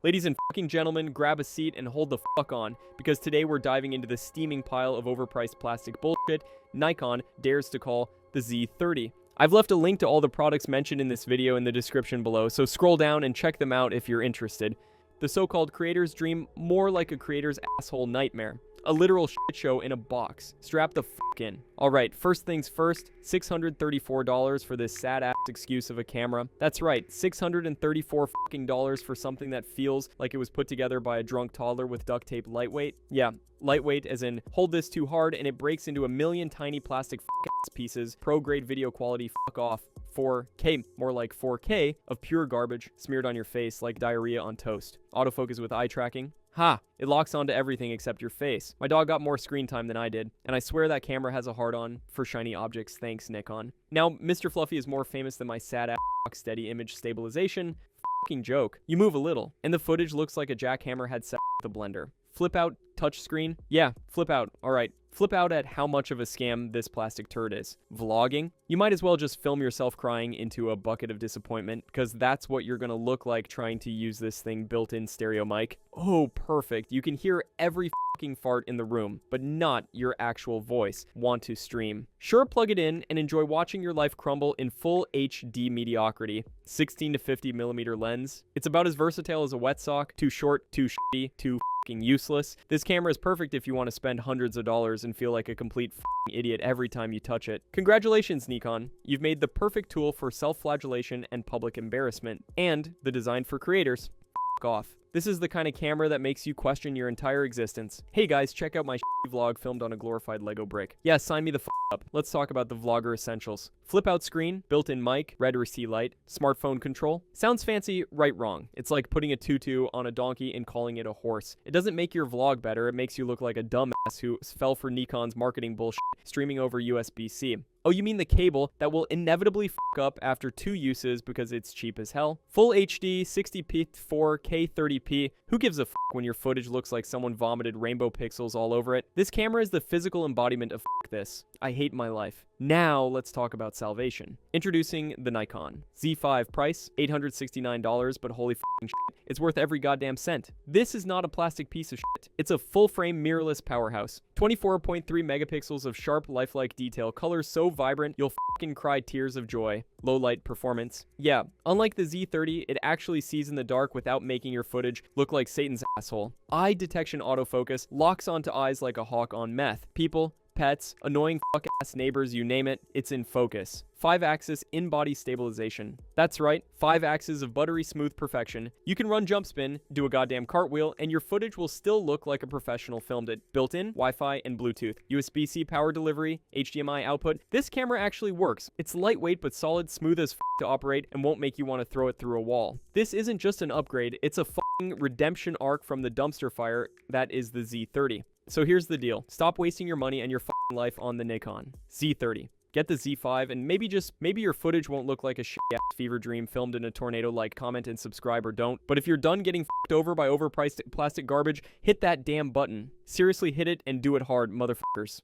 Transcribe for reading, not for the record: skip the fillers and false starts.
Ladies and fucking gentlemen, grab a seat and hold the fuck on, because today we're diving into the steaming pile of overpriced plastic bullshit Nikon dares to call the Z30. I've left a link to all the products mentioned in this video in the description below, so scroll down and check them out if you're interested. The so-called creator's dream, more like a creator's asshole nightmare. A literal shit show in a box. Strap the fuck in. Alright, first things first, $634 for this sad-ass excuse of a camera. That's right, $634 fucking dollars for something that feels like it was put together by a drunk toddler with duct tape lightweight. Yeah, lightweight as in, hold this too hard and it breaks into a million tiny plastic fuck-ass pieces. Pro-grade video quality, fuck off. 4K, more like 4K, of pure garbage smeared on your face like diarrhea on toast. Autofocus with eye tracking. Ha! It locks onto everything except your face. My dog got more screen time than I did, and I swear that camera has a hard-on for shiny objects, thanks Nikon. Now, Mr. Fluffy is more famous than my sad-ass steady image stabilization. Fucking joke. You move a little, and the footage looks like a jackhammer had sex with a blender. Flip out touchscreen? Yeah, flip out. Alright. Flip out at how much of a scam this plastic turd is. Vlogging? You might as well just film yourself crying into a bucket of disappointment, because that's what you're gonna look like trying to use this thing built-in stereo mic. Oh, perfect. You can hear every fucking fart in the room, but not your actual voice. Want to stream? Sure, plug it in and enjoy watching your life crumble in full HD mediocrity. 16 to 50 millimeter lens. It's about as versatile as a wet sock. Too short, too shitty, too useless. This camera is perfect if you want to spend hundreds of dollars and feel like a complete idiot every time you touch it. Congratulations, Nikon. You've made the perfect tool for self-flagellation and public embarrassment, and the design for creators. Off. This is the kind of camera that makes you question your entire existence. Hey guys, check out my vlog filmed on a glorified Lego brick. Yeah, sign me the up. Let's talk about the vlogger essentials. Flip out screen, built-in mic, red or C light, smartphone control. Sounds fancy, right wrong. It's like putting a tutu on a donkey and calling it a horse. It doesn't make your vlog better, it makes you look like a dumbass who fell for Nikon's marketing bullshit streaming over USB-C. Oh, you mean the cable that will inevitably fuck up after 2 uses because it's cheap as hell? Full HD, 60p, 4K, 30p. Who gives a fuck when your footage looks like someone vomited rainbow pixels all over it? This camera is the physical embodiment of fuck this. I hate my life. Now, let's talk about salvation. Introducing the Nikon Z5, price $869, but holy f***ing shit, it's worth every goddamn cent. This is not a plastic piece of shit. It's a full-frame mirrorless powerhouse. 24.3 megapixels of sharp, lifelike detail, colors so vibrant you'll f***ing cry tears of joy. Low light performance. Yeah, unlike the Z30, it actually sees in the dark without making your footage look like Satan's asshole. Eye detection autofocus locks onto eyes like a hawk on meth. People, pets, annoying fuck-ass neighbors, you name it, it's in focus. 5-axis in-body stabilization. That's right, 5 axes of buttery smooth perfection. You can run jump spin, do a goddamn cartwheel, and your footage will still look like a professional filmed it. Built-in, Wi-Fi, and Bluetooth. USB-C power delivery, HDMI output. This camera actually works. It's lightweight but solid, smooth as f*** to operate, and won't make you want to throw it through a wall. This isn't just an upgrade, it's a f***ing redemption arc from the dumpster fire that is the Z30. So here's the deal. Stop wasting your money and your f***ing life on the Nikon Z30. Get the Z5, and maybe your footage won't look like a shit-ass fever dream filmed in a tornado. Like, comment, and subscribe, or don't. But if you're done getting f***ed over by overpriced plastic garbage, hit that damn button. Seriously, hit it and do it hard, motherfuckers.